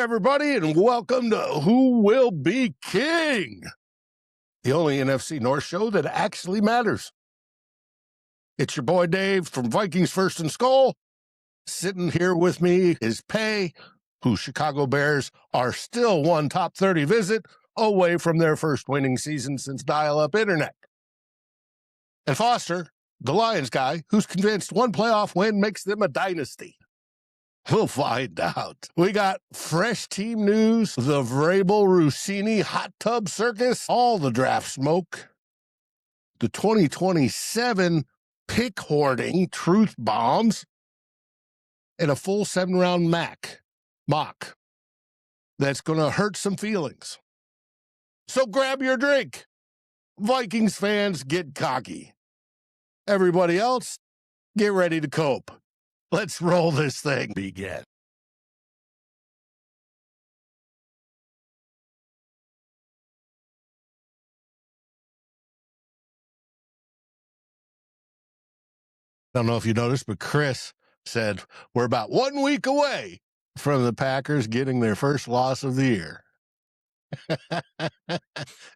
everybody, and welcome to Who Will Be King, the only NFC North show that actually matters. It's your boy Dave from Vikings First and Skull. Sitting here with me is Pay, whose Chicago Bears are still one top 30 visit away from their first winning season since dial-up internet. And Foster, the Lions guy, who's convinced one playoff win makes them a dynasty. We'll find out. We got fresh team news, the Vrabel Russini hot tub circus, all the draft smoke, the 2027 pick hoarding truth bombs, and a full 7-round mock that's going to hurt some feelings. So grab your drink. Vikings fans, get cocky. Everybody else, get ready to cope. Let's roll this thing. Begin. I don't know if you noticed, but Chris said we're about 1 week away from the Packers getting their first loss of the year.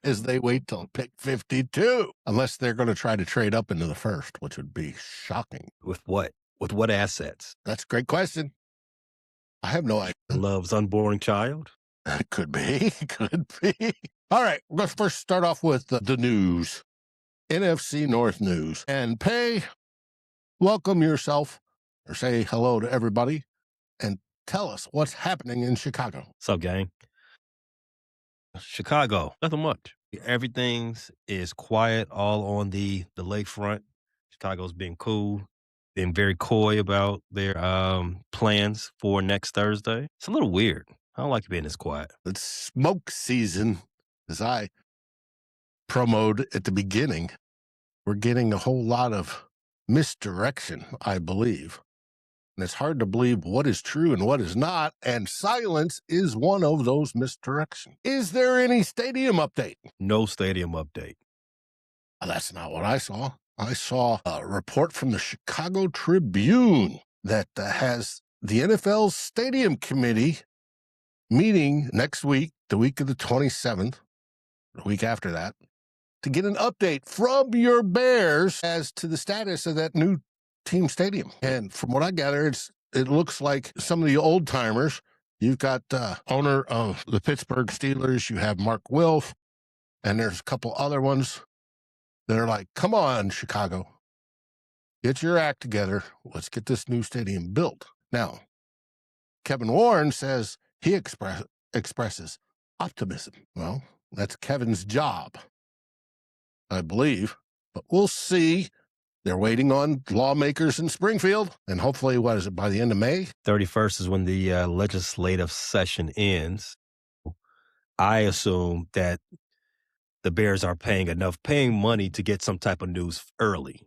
As they wait till pick 52. Unless they're going to try to trade up into the first, which would be shocking. With what? With what assets? That's a great question. I have no idea. Love's unborn child? Could be. Could be. All right. Let's first start off with the news. NFC North news. And Pay, welcome yourself, or say hello to everybody, and tell us what's happening in Chicago. What's up, gang? Chicago, nothing much. Everything is quiet all on the lakefront. Chicago's being cool, being very coy about their plans for next Thursday. It's a little weird. I don't like being this quiet. It's smoke season, as I promoted at the beginning. We're getting a whole lot of misdirection, I believe. And it's hard to believe what is true and what is not, and silence is one of those misdirections. Is there any stadium update? No stadium update. That's not what I saw. I saw a report from the Chicago Tribune that has the NFL's stadium committee meeting next week, the week of the 27th, the week after that, to get an update from your Bears as to the status of that new team stadium. And from what I gather, it looks like some of the old timers. You've got owner of the Pittsburgh Steelers, you have Mark Wilf, and there's a couple other ones that are like, come on, Chicago, get your act together. Let's get this new stadium built. Now, Kevin Warren says he expresses optimism. Well, that's Kevin's job, I believe, but we'll see. They're waiting on lawmakers in Springfield, and hopefully, what is it, by the end of May? 31st is when the legislative session ends. I assume that the Bears are paying money to get some type of news early.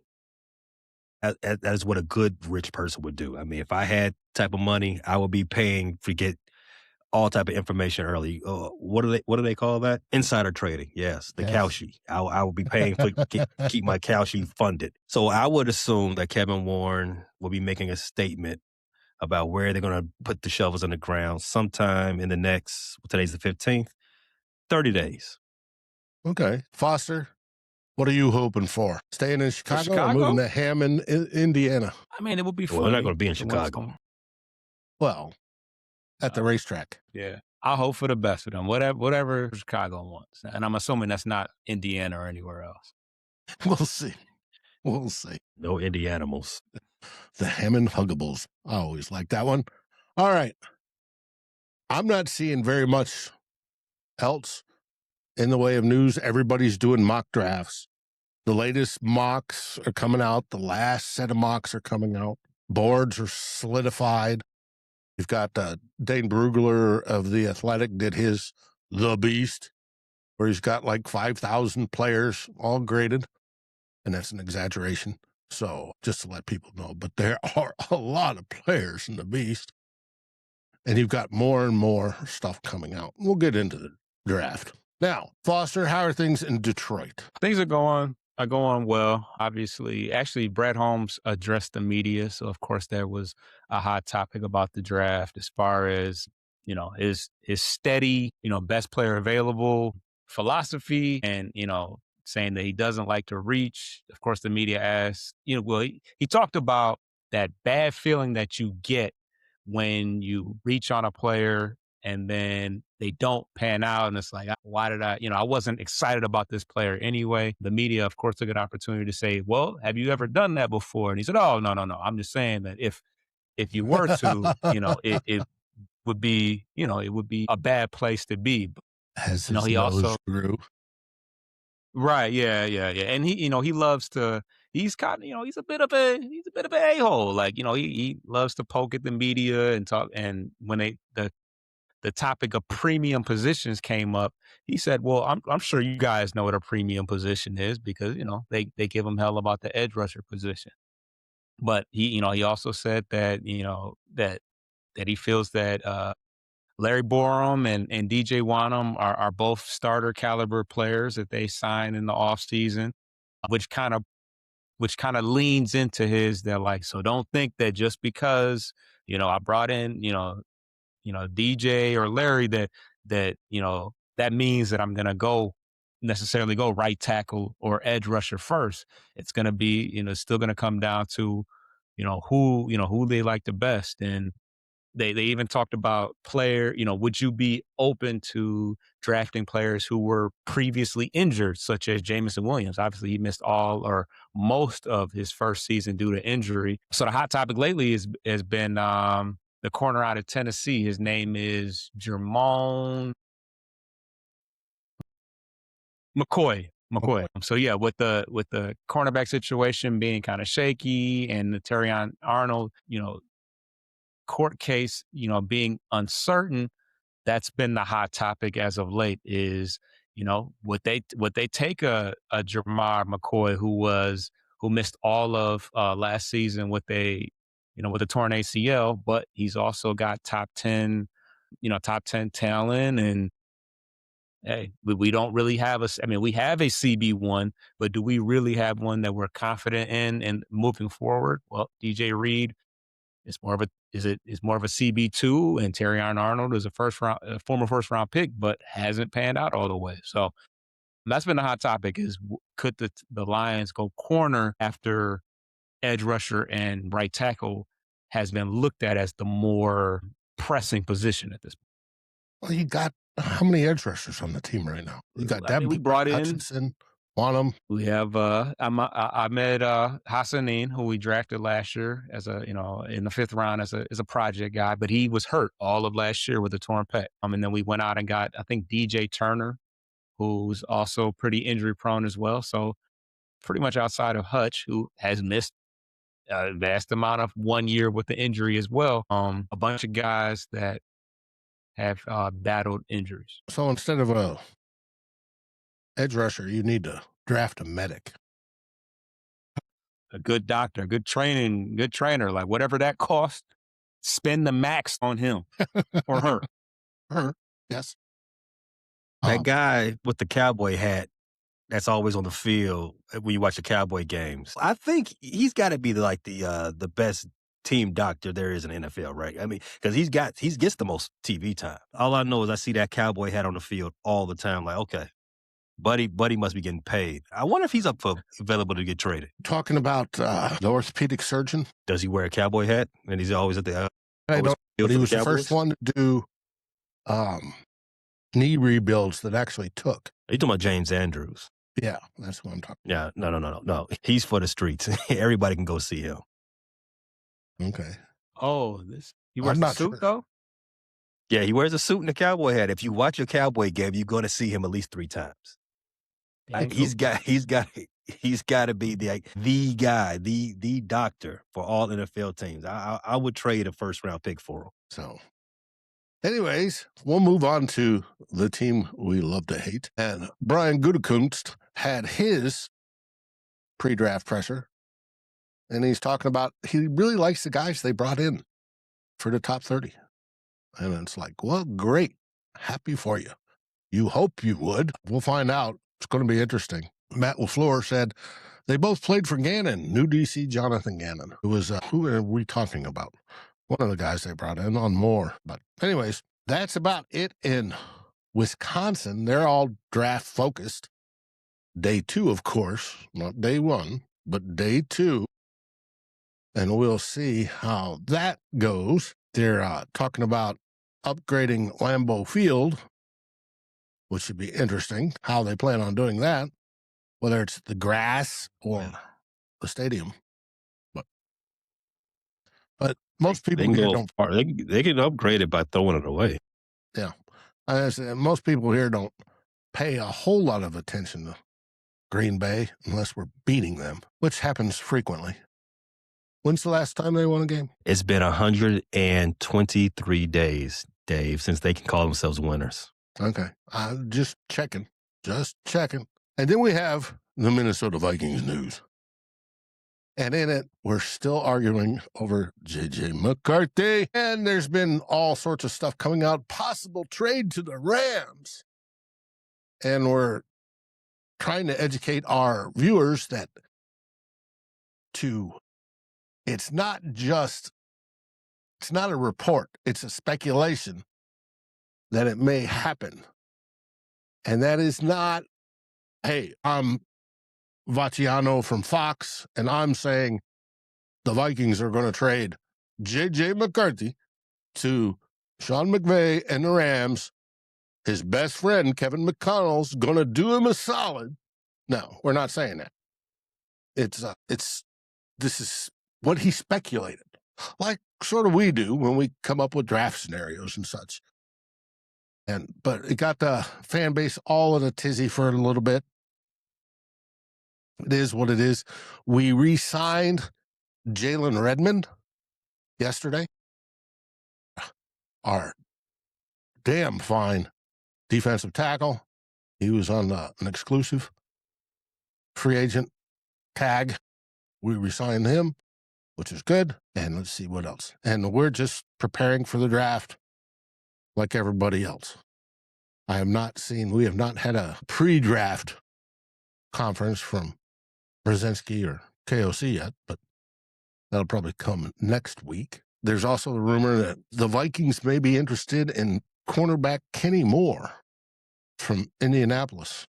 That is what a good rich person would do. I mean, if I had type of money, I would be paying to get all type of information early. What do they call that? Insider trading. Yes, the cow sheet. I would be paying to keep my cow sheet funded. So I would assume that Kevin Warren will be making a statement about where they're going to put the shovels in the ground sometime in the next, today's the 15th, 30 days. Okay. Foster, what are you hoping for? Staying in Chicago? Or moving to Hammond, Indiana? I mean, it would be fun. Well, they're not going to be in Chicago. Well, at the racetrack. Yeah. I hope for the best for them, whatever Chicago wants. And I'm assuming that's not Indiana or anywhere else. We'll see. We'll see. No Indianimals. The Hammond Huggables. I always like that one. All right. I'm not seeing very much else in the way of news. Everybody's doing mock drafts. The latest mocks are coming out. The last set of mocks are coming out. Boards are solidified. You've got Dane Brugler of The Athletic did his The Beast, where he's got like 5,000 players all graded. And that's an exaggeration. So just to let people know, but there are a lot of players in The Beast. And you've got more and more stuff coming out. We'll get into the draft. Now, Foster, how are things in Detroit? Things are going well. Obviously, actually, Brett Holmes addressed the media. So, of course, there was a hot topic about the draft as far as his steady, best player available philosophy, and saying that he doesn't like to reach. Of course, the media asked, he talked about that bad feeling that you get when you reach on a player and then they don't pan out, and it's like, why did I wasn't excited about this player anyway. The media, of course, took an opportunity to say, well, have you ever done that before? And he said, oh, no, I'm just saying that if you were to, it would be, it would be a bad place to be. As You know, his he nose also grew. right, yeah, and he loves to. He's kind of, he's a bit of an a-hole. Like, he loves to poke at the media and talk. And when the topic of premium positions came up, he said, "Well, I'm sure you guys know what a premium position is because they give him hell about the edge rusher position." But he also said that that he feels that Larry Borum and DJ Wanham are both starter caliber players that they signed in the offseason, which kind of leans into they're like, so don't think that just because, I brought in, DJ or Larry that means that I'm going to necessarily go right tackle or edge rusher first. It's going to be, still going to come down to, who they like the best. And they even talked about would you be open to drafting players who were previously injured, such as Jamison Williams? Obviously, he missed all or most of his first season due to injury. So the hot topic lately has been the corner out of Tennessee. His name is Jermone McCoy. So yeah, with the cornerback situation being kind of shaky and the Terrion Arnold, court case, being uncertain, that's been the hot topic as of late is, would they take a Jamar McCoy who missed all of last season with a torn ACL, but he's also got top 10 talent. And hey, we don't really have we have a CB1, but do we really have one that we're confident in and moving forward? Well, DJ Reed is more of a CB2, and Terrion Arnold is a former first round pick, but hasn't panned out all the way. So that's been the hot topic: is could the Lions go corner after edge rusher and right tackle has been looked at as the more pressing position at this point? Well, you got how many edge rushers on the team right now? You got we brought in Hutchinson, Wanham. We have Ahmed Hassanin, who we drafted last year as in the fifth round as a project guy, but he was hurt all of last year with a torn pec. And then we went out and got, I think, DJ Turner, who's also pretty injury prone as well. So pretty much outside of Hutch, who has missed a vast amount of 1 year with the injury as well. A bunch of guys that have battled injuries. So instead of a edge rusher, you need to draft a medic. A good doctor, good trainer, like whatever that costs, spend the max on him or her. Her, yes. That guy with the cowboy hat that's always on the field when you watch the Cowboy games. I think he's got to be the best team doctor there is in the NFL, right? I mean, because he gets the most TV time. All I know is I see that cowboy hat on the field all the time. Like, okay, Buddy must be getting paid. I wonder if he's available to get traded. Talking about the orthopedic surgeon. Does he wear a cowboy hat? And he's always at the. I don't. But he was the first one to do knee rebuilds that actually took. Are you talking about James Andrews? Yeah, that's what I'm talking about. Yeah, no. He's for the streets. Everybody can go see him. Okay. Oh, he wears a suit, though? Yeah, he wears a suit and a cowboy hat. If you watch a Cowboy game, you're going to see him at least 3 times. Like, he's got to be the guy, the doctor for all NFL teams. I would trade a first round pick for him. So, anyways, we'll move on to the team we love to hate. And Brian Gutekunst had his pre-draft presser, and he's talking about he really likes the guys they brought in for the top 30. And it's like, well, great. Happy for you. You hope you would. We'll find out. It's going to be interesting. Matt LaFleur said they both played for Gannon, new DC Jonathan Gannon, who was, who are we talking about? One of the guys they brought in on more. But anyways, That's about it in Wisconsin. They're all draft focused. Day 2, of course, not day 1, but day 2. And we'll see how that goes. They're talking about upgrading Lambeau Field, which should be interesting, how they plan on doing that, whether it's the grass or the stadium. But most people here don't. They can upgrade it by throwing it away. Yeah. Most people here don't pay a whole lot of attention to Green Bay unless we're beating them, which happens frequently. When's the last time they won a game? It's been 123 days, Dave, since they can call themselves winners. Okay. Just checking. And then we have the Minnesota Vikings news. And in it, we're still arguing over J.J. McCarthy. And there's been all sorts of stuff coming out, possible trade to the Rams. And we're trying to educate our viewers that it's not a report, it's a speculation that it may happen. And that is not, hey, I'm Vacciano from Fox, and I'm saying the Vikings are going to trade J.J. McCarthy to Sean McVay and the Rams. His best friend, Kevin McConnell's going to do him a solid. No, we're not saying that. This is what he speculated, like sort of we do when we come up with draft scenarios and such. But it got the fan base all in a tizzy for a little bit. It is what it is. We re-signed Jalen Redmond yesterday. Our damn fine defensive tackle. He was on an exclusive free agent tag. We re-signed him, which is good. And let's see what else. And we're just preparing for the draft like everybody else. We have not had a pre-draft conference from Brzezinski or KOC yet, but that'll probably come next week. There's also the rumor that the Vikings may be interested in cornerback Kenny Moore from Indianapolis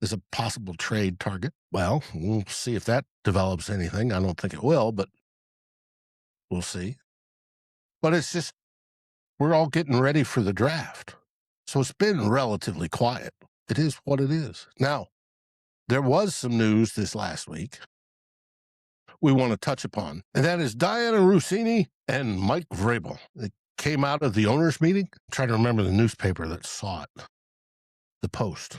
as a possible trade target. Well, we'll see if that develops anything. I don't think it will, but we'll see. But it's just, we're all getting ready for the draft. So it's been relatively quiet. It is what it is. Now, there was some news this last week we want to touch upon, and that is Dianna Russini and Mike Vrabel. It came out of the owners' meeting. I'm trying to remember the newspaper that saw it. The Post.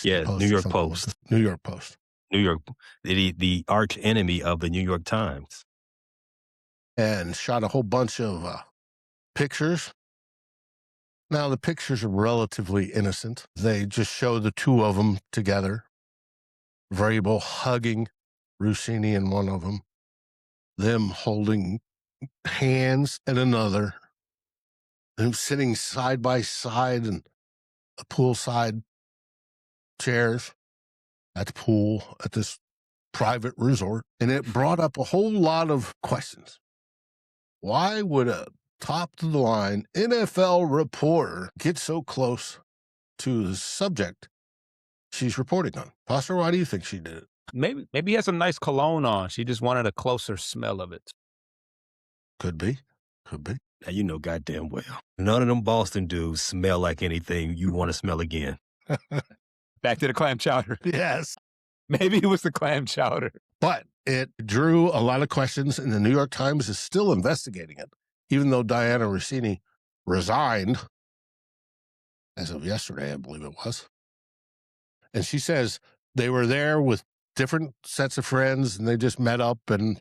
Yeah, New York Post. New York Post. New York, the arch enemy of the New York Times. And shot a whole bunch of pictures. Now, the pictures are relatively innocent. They just show the two of them together. Vrabel hugging Russini in one of them. Them holding hands in another. Them sitting side by side in a poolside chairs at the pool at this private resort. And it brought up a whole lot of questions. Why would a top-to-the-line NFL reporter get so close to the subject she's reporting on? Foster, why do you think she did it? Maybe he has a nice cologne on. She just wanted a closer smell of it. Could be. Now, you know goddamn well. None of them Boston dudes smell like anything you want to smell again. Back to the clam chowder. Yes. Maybe it was the clam chowder. But it drew a lot of questions, and the New York Times is still investigating it, even though Dianna Russini resigned as of yesterday, I believe it was. And she says they were there with different sets of friends, and they just met up, and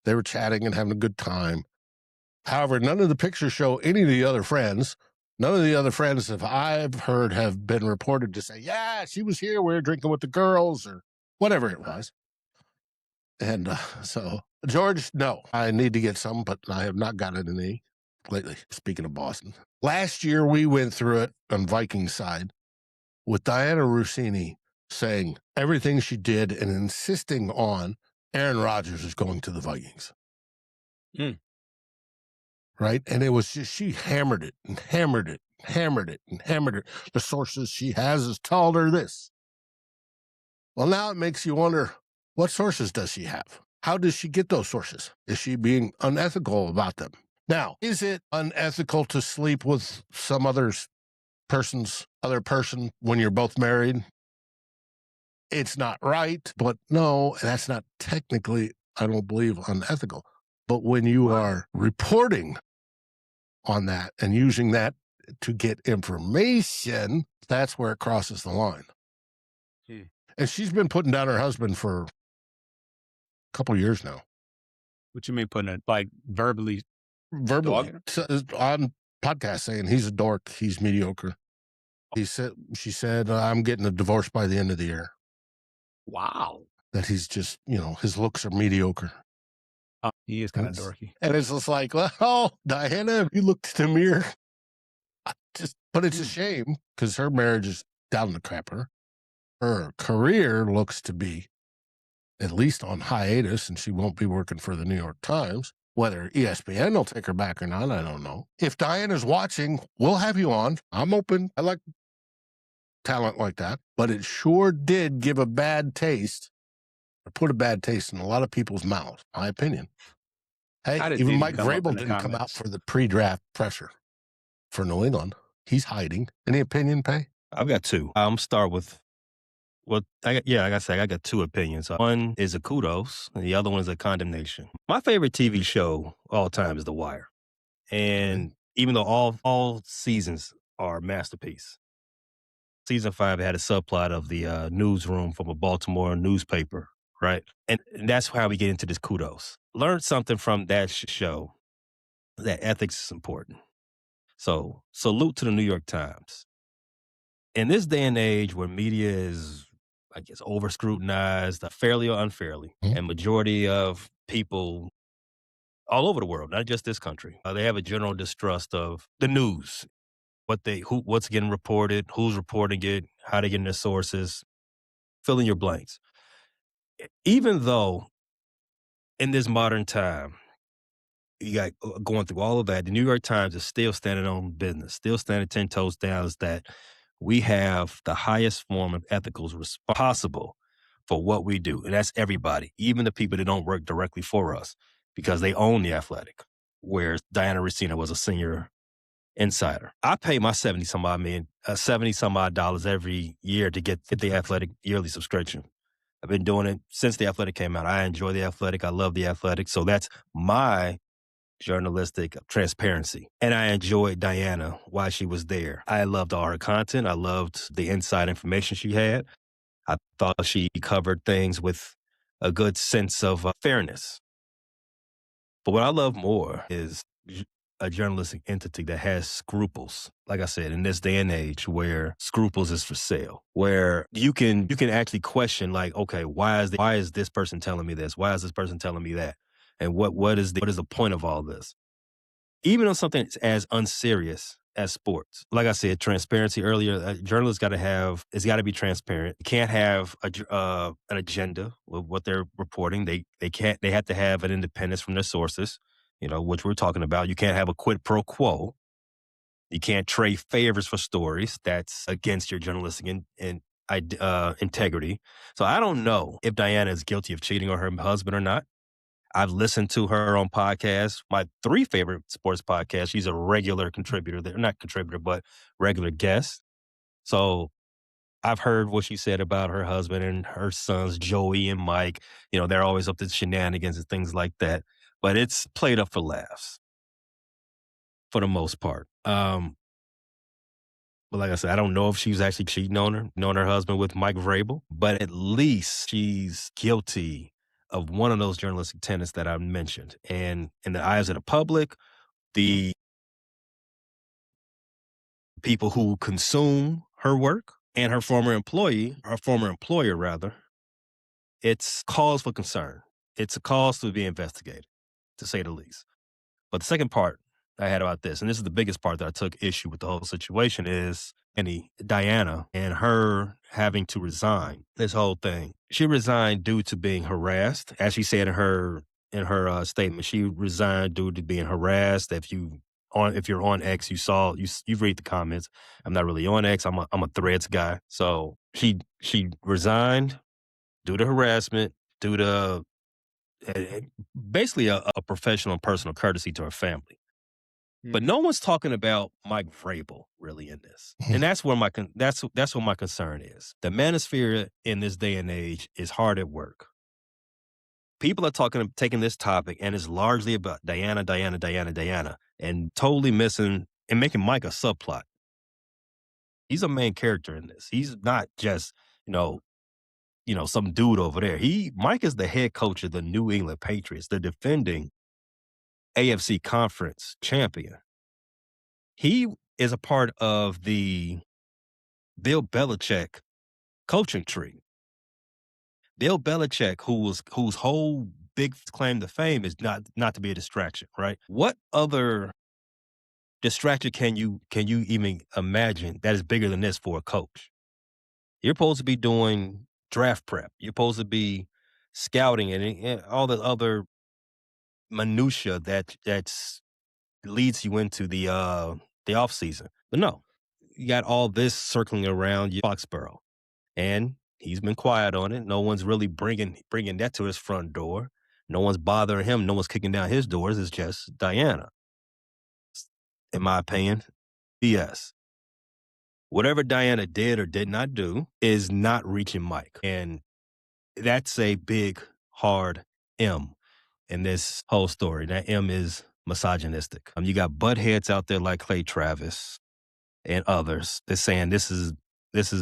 they were chatting and having a good time. However, none of the pictures show any of the other friends. None of the other friends that I've heard have been reported to say, yeah, she was here, we were drinking with the girls, or whatever it was. And so, George, no, I need to get some, but I have not gotten any lately, speaking of Boston. Last year, we went through it on Vikings side with Dianna Russini saying everything she did and insisting on Aaron Rodgers is going to the Vikings. right? And it was just, she hammered it and hammered it, hammered it and hammered it. The sources she has told her this. Well, now it makes you wonder, what sources does she have? How does she get those sources? Is she being unethical about them? Now, is it unethical to sleep with some other person when you're both married? It's not right, but no, that's not technically, I don't believe, unethical. But when you are reporting on that and using that to get information, that's where it crosses the line. And she's been putting down her husband for a couple of years now. What you mean putting it, like, verbally on podcast saying he's a dork, he's mediocre. She said, I'm getting a divorce by the end of the year. Wow. That he's just, his looks are mediocre. He is kind of dorky. And it's just like, well, Dianna, if you looked in the mirror, but it's a shame because her marriage is down the crapper. Her career looks to be at least on hiatus, and she won't be working for the New York Times. Whether ESPN will take her back or not, I don't know. If Diana's watching, we'll have you on. I'm open. I like talent like that. But it sure did give a bad taste, or put a bad taste in a lot of people's mouths, my opinion. Hey, even Mike Vrabel didn't come out for the pre-draft pressure for New England. He's hiding. Any opinion, Pay? I've got two. I'm start with, like I said, I got two opinions. One is a kudos, and the other one is a condemnation. My favorite TV show all time is The Wire. And even though all seasons are masterpiece, season 5 had a subplot of the newsroom from a Baltimore newspaper, right? And that's how we get into this kudos. Learned something from that show, that ethics is important. So salute to the New York Times. In this day and age where media is, I guess, over-scrutinized, fairly or unfairly, and majority of people all over the world, not just this country, they have a general distrust of the news, what's getting reported, who's reporting it, how they getting their sources, fill in your blanks. Even though in this modern time, you got going through all of that, the New York Times is still standing on business, still standing 10 toes down, is that we have the highest form of ethicals possible for what we do. And that's everybody, even the people that don't work directly for us, because they own The Athletic, where Dianna Russini was a senior insider. I pay my $70 some odd dollars every year to get The Athletic yearly subscription. I've been doing it since The Athletic came out. I enjoy The Athletic. I love The Athletic. So that's my journalistic transparency. And I enjoyed Dianna while she was there. I loved all her content. I loved the inside information she had. I thought she covered things with a good sense of fairness. But what I love more is a journalistic entity that has scruples. Like I said, in this day and age where scruples is for sale, where you can actually question, like, okay, why is this person telling me this? Why is this person telling me that? And what is the point of all this? Even on something as unserious as sports. Like I said, transparency earlier, journalists it's got to be transparent. You can't have an agenda with what they're reporting. They have to have an independence from their sources, which we're talking about. You can't have a quid pro quo. You can't trade favors for stories. That's against your journalistic integrity. So I don't know if Dianna is guilty of cheating on her husband or not. I've listened to her on podcasts, my 3 favorite sports podcasts. She's a regular contributor there, not contributor, but regular guest. So I've heard what she said about her husband and her sons, Joey and Mike. They're always up to shenanigans and things like that. But it's played up for laughs for the most part. But like I said, I don't know if she was actually cheating on her husband with Mike Vrabel, but at least she's guilty of one of those journalistic tenets that I mentioned. And in the eyes of the public, the people who consume her work and her former employer rather, it's cause for concern. It's a cause to be investigated, to say the least. But the second part I had about this, and this is the biggest part that I took issue with the whole situation, is Dianna and her having to resign this whole thing. She resigned due to being harassed, as she said in her in her statement. She resigned due to being harassed. If you're on X, you read the comments. I'm not really on X. I'm a Threads guy. So she resigned due to harassment, due to basically a professional and personal courtesy to her family. But no one's talking about Mike Vrabel really in this, and that's where that's what my concern is. The manosphere in this day and age is hard at work. People are taking this topic, and it's largely about Dianna, and totally missing and making Mike a subplot. He's a main character in this. He's not just some dude over there. Mike is the head coach of the New England Patriots, the defending AFC Conference champion. He is a part of the Bill Belichick coaching tree. Bill Belichick, whose whole big claim to fame is not to be a distraction, right? What other distraction can you even imagine that is bigger than this for a coach? You're supposed to be doing draft prep. You're supposed to be scouting and all the other minutia that's leads you into the off season. But no, you got all this circling around Foxborough, and he's been quiet on it. No one's really bringing that to his front door. No one's bothering him. No one's kicking down his doors. It's just Dianna. In my opinion, BS. Whatever Dianna did or did not do is not reaching Mike, and that's a big, hard M in this whole story. That M is misogynistic. You got butt heads out there like Clay Travis and others that's saying this is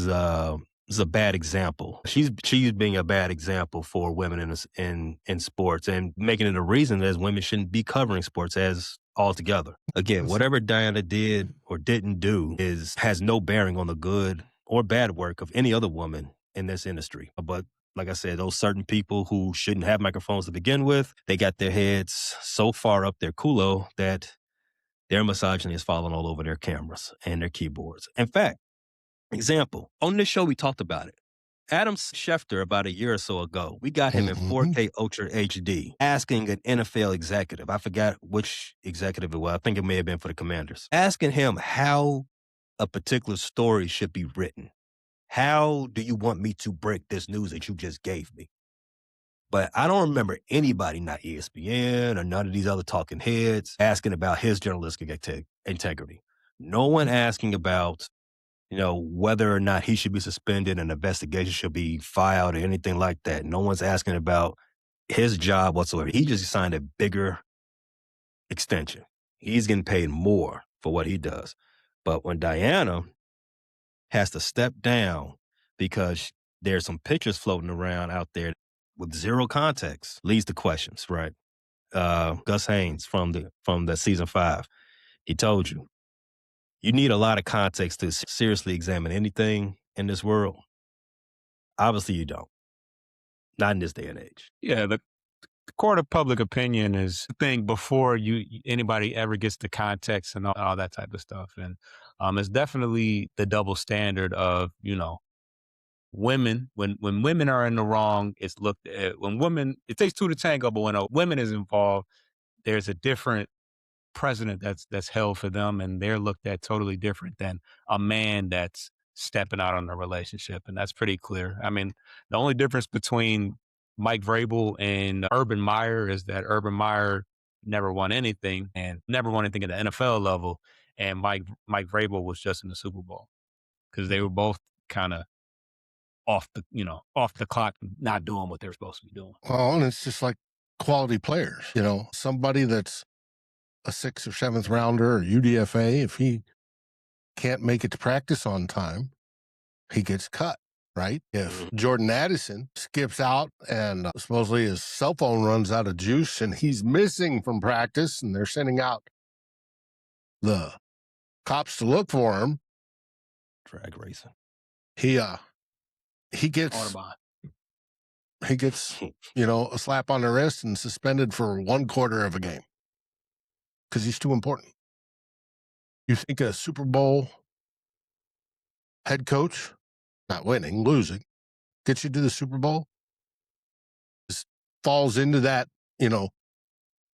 a bad example. She's being a bad example for women in sports and making it a reason that women shouldn't be covering sports as altogether. Again, whatever Dianna did or didn't do has no bearing on the good or bad work of any other woman in this industry. But like I said, those certain people who shouldn't have microphones to begin with, they got their heads so far up their culo that their misogyny is falling all over their cameras and their keyboards. In fact, example, on this show we talked about it. Adam Schefter, about a year or so ago, we got him in 4K Ultra HD asking an NFL executive, I forgot which executive it was, I think it may have been for the Commanders, asking him how a particular story should be written. How do you want me to break this news that you just gave me? But I don't remember anybody, not ESPN or none of these other talking heads, asking about his journalistic integrity. No one asking about, whether or not he should be suspended, an investigation should be filed or anything like that. No one's asking about his job whatsoever. He just signed a bigger extension. He's getting paid more for what he does. But when Dianna has to step down because there's some pictures floating around out there with zero context, leads to questions, right? Gus Haynes from the season 5, he told you need a lot of context to seriously examine anything in this world. Obviously you don't. Not in this day and age. Yeah, the court of public opinion is the thing before anybody ever gets the context and all that type of stuff. And it's definitely the double standard of, women, when women are in the wrong, it's looked at. When women, it takes two to tango, but when a woman is involved, there's a different precedent that's held for them, and they're looked at totally different than a man that's stepping out on the relationship. And that's pretty clear. I mean, the only difference between Mike Vrabel and Urban Meyer is that Urban Meyer never won anything at the NFL level, and Mike Vrabel was just in the Super Bowl, because they were both kind of off the clock, not doing what they're supposed to be doing. Well, and it's just like quality players, somebody that's a 6th or 7th rounder or UDFA, if he can't make it to practice on time, he gets cut, right? If Jordan Addison skips out and supposedly his cell phone runs out of juice and he's missing from practice and they're sending out the cops to look for him, drag racing, he gets Autobahn. He gets, a slap on the wrist and suspended for 1/4 of a game because he's too important. You think a Super Bowl head coach, not winning, losing, gets you to the Super Bowl, just falls into that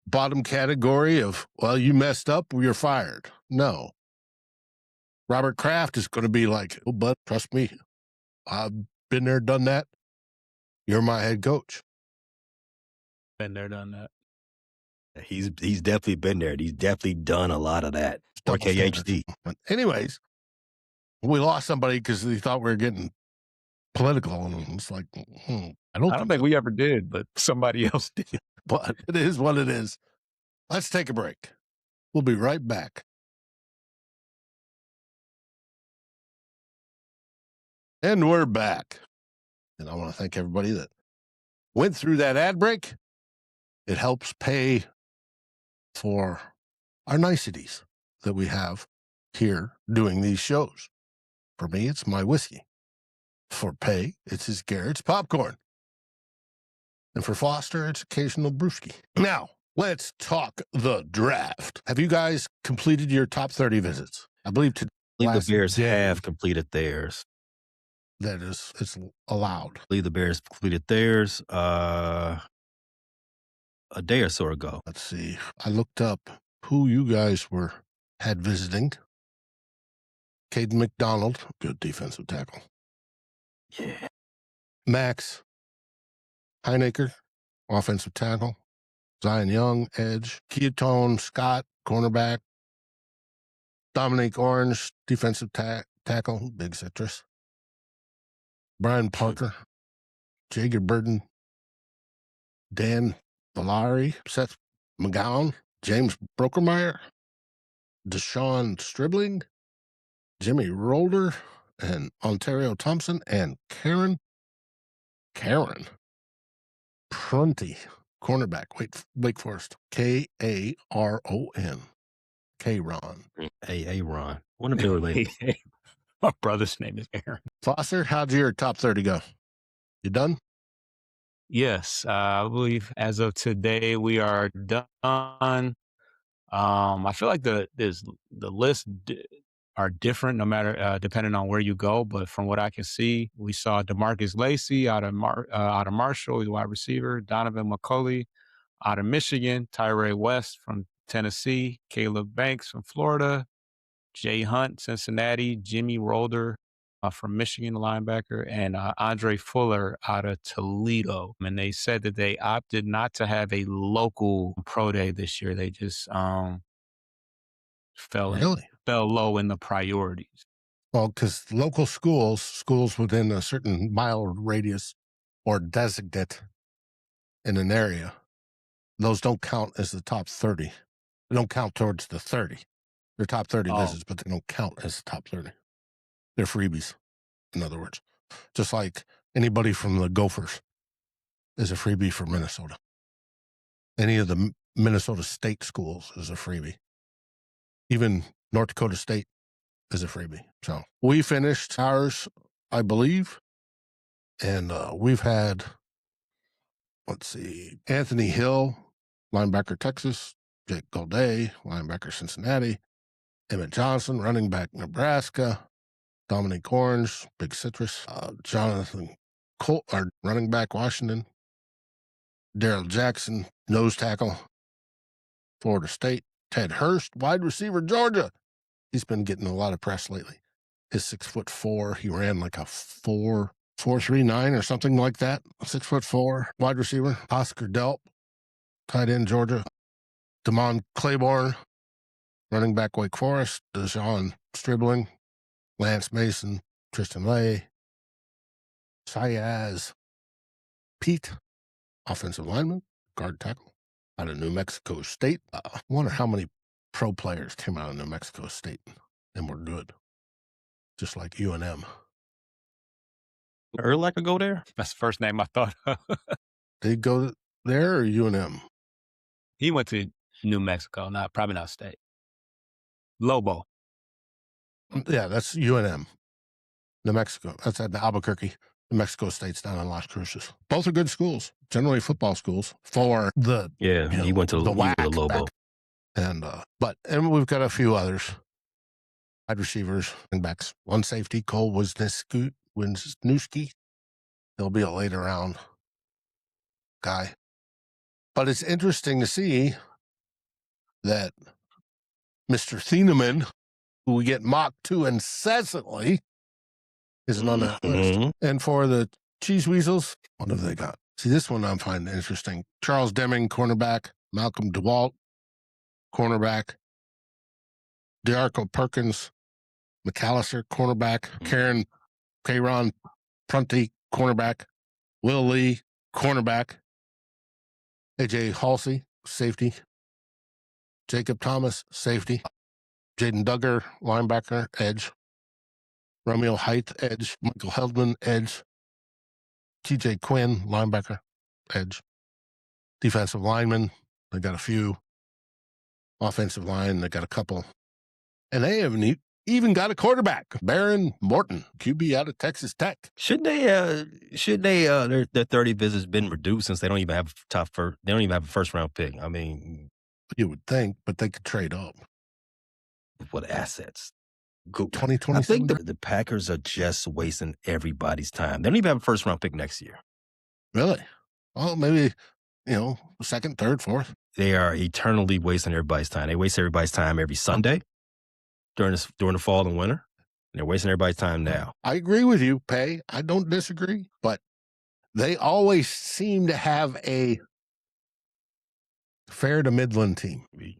bottom category of, well, you messed up, you're fired. No. Robert Kraft is going to be like, oh, bud, trust me. I've been there, done that. You're my head coach. Been there, done that. He's definitely been there. He's definitely done a lot of that. Or KHD. But anyways, we lost somebody because they thought we were getting political, and it's like, I don't think we ever did, but somebody else did. But it is what it is. Let's take a break. We'll be right back. And we're back. And I want to thank everybody that went through that ad break. It helps pay for our niceties that we have here doing these shows. For me, it's my whiskey. For Pay, it's his Garrett's popcorn. And for Foster, it's occasional brewski. Now, let's talk the draft. Have you guys completed your top 30 visits? I believe the Bears have completed theirs. It's allowed. I believe the Bears completed theirs a day or so ago. Let's see. I looked up who you guys had visiting. Caden McDonald, good defensive tackle. Yeah. Max Heinecker, offensive tackle. Zion Young, edge. Keaton Scott, cornerback. Dominique Orange, defensive tackle, big citrus. Brian Parker, Jager Burden, Dan Villari, Seth McGowan, James Brokermeyer, Deshaun Stribling, Jimmy Rolder, and Ontario Thompson, and Karen Prunty, cornerback, Wake Forest, K-A-R-O-N, K-Ron. A-Ron. What if they're related? My brother's name is Aaron. Foster, how'd your top 30 go? You done? Yes, I believe as of today we are done. I feel like the lists are different no matter depending on where you go. But from what I can see, we saw DeMarcus Lacey out of Marshall, he's a wide receiver. Donovan McCulley out of Michigan. Tyree West from Tennessee. Caleb Banks from Florida. Jay Hunt, Cincinnati. Jimmy Rolder from Michigan, linebacker, and Andre Fuller out of Toledo. And they said that they opted not to have a local pro day this year. They just fell low in the priorities. Well, because local schools within a certain mile radius or designate in an area, those don't count as the top 30. They don't count towards the 30. They're top 30 visits, but they don't count as the top 30. They're freebies, in other words. Just like anybody from the Gophers is a freebie for Minnesota. Any of the Minnesota State schools is a freebie. Even North Dakota State is a freebie. So we finished ours, I believe. And we've had, Anthony Hill, linebacker, Texas. Jake Golday, linebacker, Cincinnati. Emmett Johnson, running back, Nebraska. Dominique Orange, big citrus. Jonathan Colt, our running back, Washington. Daryl Jackson, nose tackle, Florida State. Ted Hurst, wide receiver, Georgia. He's been getting a lot of press lately. He's 6'4". He ran like a 4.39 or something like that. 6'4", wide receiver. Oscar Delp, tight end, Georgia. Damon Claiborne, running back, Wake Forest. Deshaun Stribling, Lance Mason, Tristan Lay. Sayaz Pete, offensive lineman, guard tackle, out of New Mexico State. I wonder how many pro players came out of New Mexico State and were good, just like UNM. Urlacher go there? That's the first name I thought of. Did he go there or UNM? He went to New Mexico, probably not State. Lobo. Yeah, that's UNM. New Mexico. That's at Albuquerque. New Mexico State's down in Las Cruces. Both are good schools, generally football schools for the he went to the WAC Lobo. And we've got a few others. Wide receivers and backs. One safety, Cole Wisniewski. He'll be a later round guy. But it's interesting to see that Mr. Thieneman, who we get mocked to incessantly, isn't on that list. And for the Cheese Weasels, what have they got? See, this one I'm finding interesting. Charles Deming, cornerback. Malcolm DeWalt, cornerback. DeArco Perkins, McAllister, cornerback. Karen Prunty, cornerback. Will Lee, cornerback. AJ Halsey, safety. Jacob Thomas, safety. Jaden Duggar, linebacker, edge. Romeo Height, edge. Michael Heldman, edge. TJ Quinn, linebacker, edge. Defensive lineman, they got a few. Offensive line, they got a couple. And they haven't even got a quarterback. Baron Morton, QB out of Texas Tech. Should they their 30 visits been reduced since they don't even have they don't even have a first round pick? I mean, you would think, but they could trade up. What assets? 2027. I think the Packers are just wasting everybody's time. They don't even have a first round pick next year. Really? Well, maybe, second, third, fourth. They are eternally wasting everybody's time. They waste everybody's time every Sunday during the fall and winter. And they're wasting everybody's time now. I agree with you, Pay. I don't disagree, but they always seem to have a fair to Midland team. We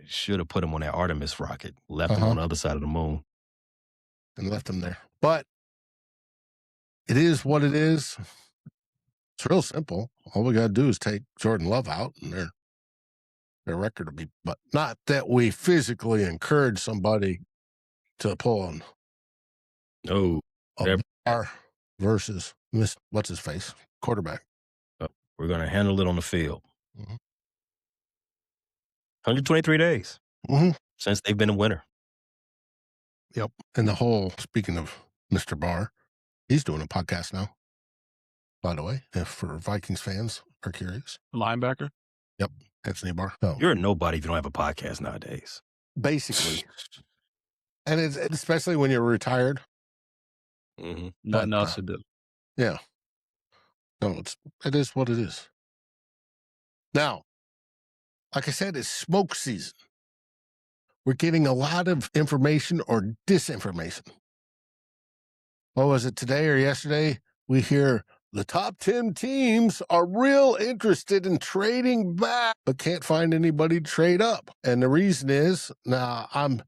should have put them on that Artemis rocket, left them on the other side of the moon. And left them there. But it is what it is. It's real simple. All we got to do is take Jordan Love out and their record will be, but not that we physically encourage somebody to pull on. No. Bar versus what's his face? Quarterback. We're going to handle it on the field. 123 days since they've been a winner. Yep. And speaking of Mr. Barr, he's doing a podcast now, by the way, if for Vikings fans are curious. Linebacker? Yep. Anthony Barr. Oh. You're a nobody if you don't have a podcast nowadays. Basically. And it's especially when you're retired. Nothing else to do. Yeah. No, it is what it is. Now, like I said, it's smoke season. We're getting a lot of information or disinformation. What was it, today or yesterday? We hear the top 10 teams are real interested in trading back, but can't find anybody to trade up. And the reason is, and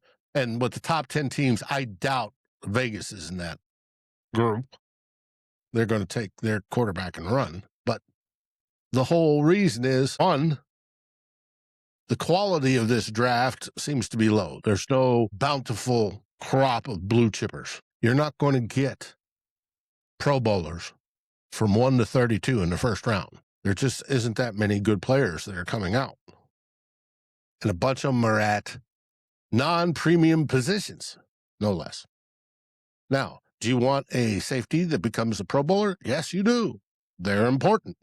with the top 10 teams, I doubt Vegas is in that group. They're going to take their quarterback and run. But the whole reason is, one, the quality of this draft seems to be low. There's no bountiful crop of blue chippers. You're not going to get Pro Bowlers from 1 to 32 in the first round. There just isn't that many good players that are coming out. And a bunch of them are at non-premium positions, no less. Now, do you want a safety that becomes a Pro Bowler? Yes, you do. They're important.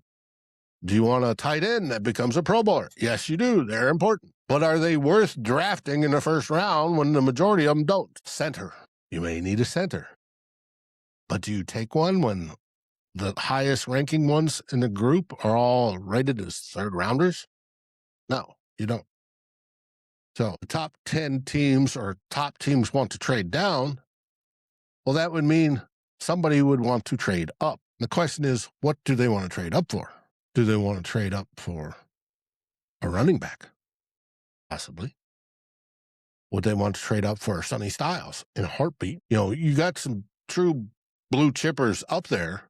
Do you want a tight end that becomes a Pro Bowler? Yes, you do. They're important. But are they worth drafting in the first round when the majority of them don't? Center. You may need a center. But do you take one when the highest ranking ones in the group are all rated as third rounders? No, you don't. So the top 10 teams or top teams want to trade down. Well, that would mean somebody would want to trade up. The question is, what do they want to trade up for? Do they want to trade up for a running back? Possibly. Would they want to trade up for Sonny Styles in a heartbeat? You got some true blue chippers up there,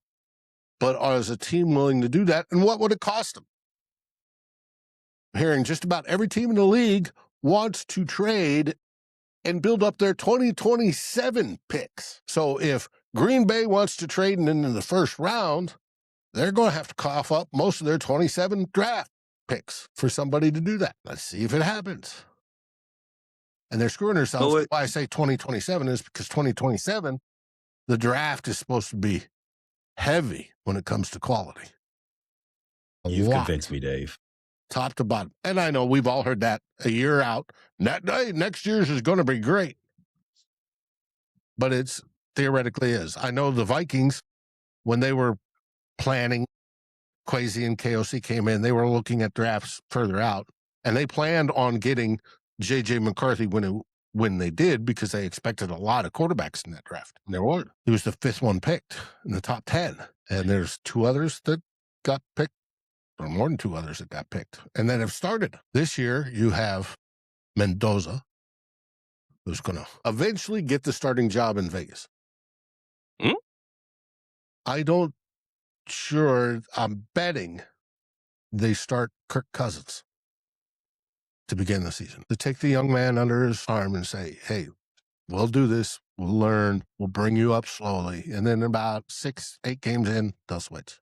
but is a team willing to do that? And what would it cost them? I'm hearing just about every team in the league wants to trade and build up their 2027 picks. So if Green Bay wants to trade in the first round, they're going to have to cough up most of their 27 draft picks for somebody to do that. Let's see if it happens. And they're screwing themselves. That's why I say 2027 is because 2027, the draft is supposed to be heavy when it comes to quality. You've convinced me, Dave. Top to bottom. And I know we've all heard that a year out. Next year's is going to be great. But it's theoretically is. I know the Vikings, when they were planning Kwesi and KOC came in, they were looking at drafts further out, and they planned on getting J.J. McCarthy when they did, because they expected a lot of quarterbacks in that draft. And there weren't. He was the 5th one picked in the top 10. And there's 2 others that got picked, or more than 2 others that got picked, and then have started. This year, you have Mendoza, who's going to eventually get the starting job in Vegas. I don't sure. I'm betting they start Kirk Cousins to begin the season, to take the young man under his arm and say, hey, we'll do this. We'll learn. We'll bring you up slowly. And then about 6-8 games in, they'll switch.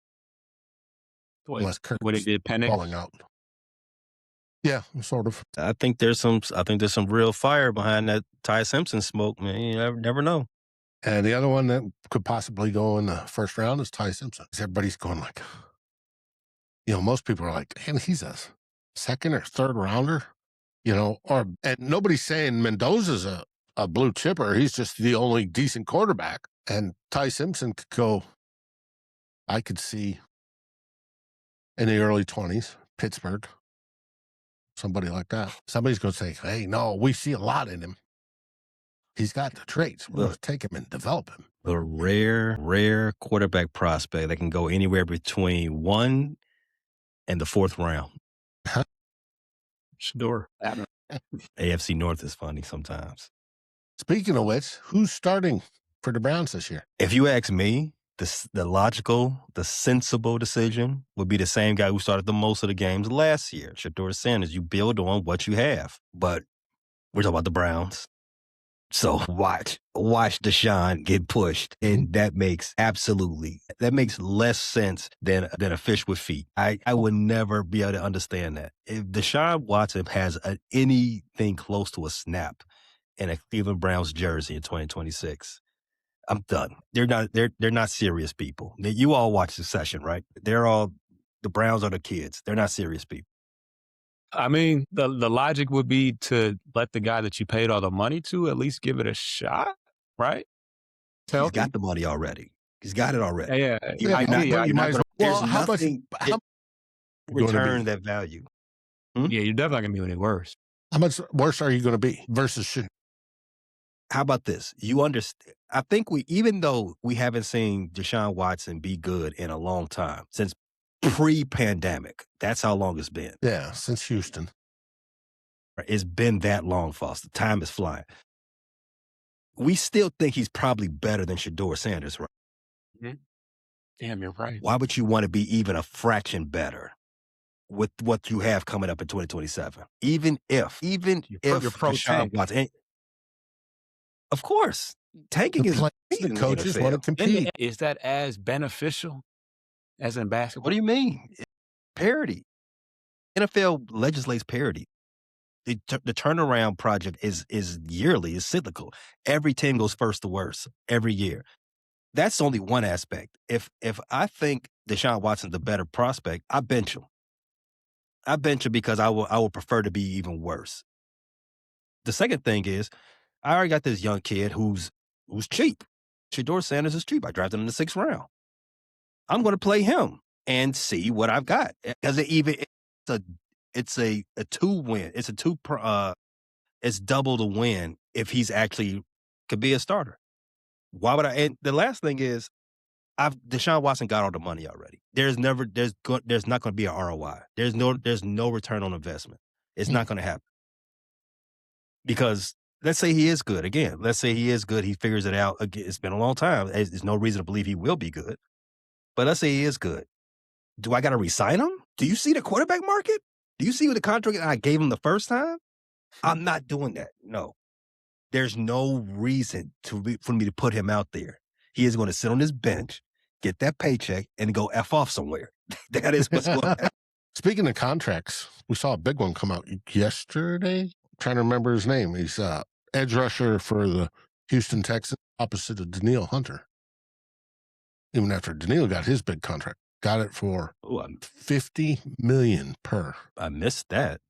Unless Kirk's what it did, Penix? falling out. Yeah, sort of. I think there's some real fire behind that Ty Simpson smoke, man. You never know. And the other one that could possibly go in the first round is Ty Simpson. Everybody's going like, most people are like, man, he's a 2nd or 3rd rounder, and nobody's saying Mendoza's a blue chipper. He's just the only decent quarterback. And Ty Simpson could go, I could see in the early 20s, Pittsburgh, somebody like that. Somebody's going to say, hey, no, we see a lot in him. He's got the traits. We're going to take him and develop him. The rare quarterback prospect that can go anywhere between 1 and the 4th round. Shador. AFC North is funny sometimes. Speaking of which, who's starting for the Browns this year? If you ask me, the logical, the sensible decision would be the same guy who started the most of the games last year, Shador Sanders. You build on what you have. But we're talking about the Browns. So watch Deshaun get pushed. And that makes less sense than a fish with feet. I would never be able to understand that. If Deshaun Watson has anything close to a snap in a Cleveland Browns jersey in 2026, I'm done. They're not serious people. You all watch Succession, right? The Browns are the kids. They're not serious people. I mean, the logic would be to let the guy that you paid all the money to at least give it a shot, right? He's got the money already. He's got it already. Yeah. You might as well. How much return that value? Yeah, you're definitely not going to be any worse. How much worse are you going to be versus shooting? How about this? You understand? I think even though we haven't seen Deshaun Watson be good in a long time, since pre-pandemic, that's how long it's been. Yeah, since Houston. It's been that long, Foster. Time is flying. We still think he's probably better than Shador Sanders, right? Mm-hmm. Damn, you're right. Why would you want to be even a fraction better with what you have coming up in 2027? Even if Deshaun Watson, of course, tanking is the coaches want to compete. Is that as beneficial as in basketball? What do you mean? Parity. NFL legislates parity. The turnaround project is yearly, is cyclical. Every team goes first to worst every year. That's only one aspect. If I think Deshaun Watson's the better prospect, I bench him. I bench him because I will prefer to be even worse. The second thing is, I already got this young kid who's cheap. Shador Sanders is cheap. I drafted him in the 6th round. I'm going to play him and see what I've got. Because it's a 2-win. It's double the win if he's actually could be a starter. Why would I? And the last thing is, Deshaun Watson got all the money already. There's not going to be an ROI. There's no return on investment. It's not going to happen. Because let's say he is good. Again, let's say he is good. He figures it out. Again, it's been a long time. There's no reason to believe he will be good. But let's say he is good. Do I got to re-sign him? Do you see the quarterback market? Do you see what the contract I gave him the first time? I'm not doing that. No. There's no reason for me to put him out there. He is going to sit on his bench, get that paycheck, and go F off somewhere. That is what's going to happen. Speaking of contracts, we saw a big one come out yesterday. I'm trying to remember his name. He's edge rusher for the Houston Texans opposite of Danielle Hunter. Even after Danielle got his big contract. Got it for $50 million per. I missed that.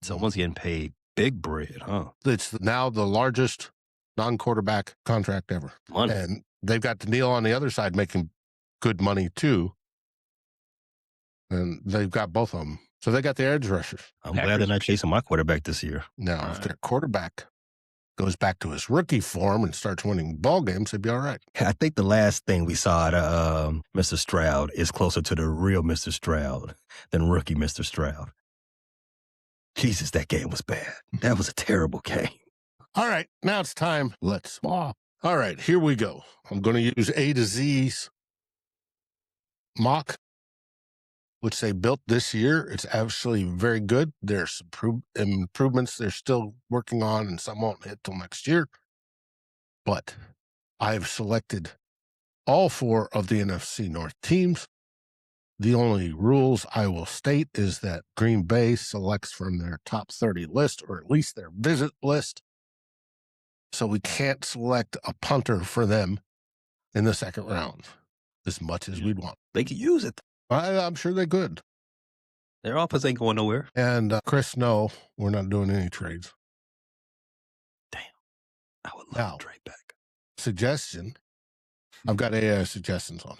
Someone's getting paid big bread, huh? It's now the largest non-quarterback contract ever. Money. And they've got Danielle on the other side making good money too. and they've got both of them. So they got the edge rushers. I'm glad they're not chasing my quarterback this year. Now, if their quarterback goes back to his rookie form and starts winning ball games, they'd be all right. I think the last thing we saw out Mr. Stroud is closer to the real Mr. Stroud than rookie Mr. Stroud. Jesus, that game was bad. That was a terrible game. All right, now it's time. Let's mock. All right, here we go. I'm going to use A to Z's mock, which they built this year. It's actually very good. There's improvements they're still working on, and some won't hit till next year. But I've selected all 4 of the NFC North teams. The only rules I will state is that Green Bay selects from their top 30 list, or at least their visit list. So we can't select a punter for them in the second round as much as we'd want. They could use it. I'm sure they could. Their offense ain't going nowhere. And Chris, no, we're not doing any trades. Damn. I would love to trade back. Suggestion. I've got AI suggestions on.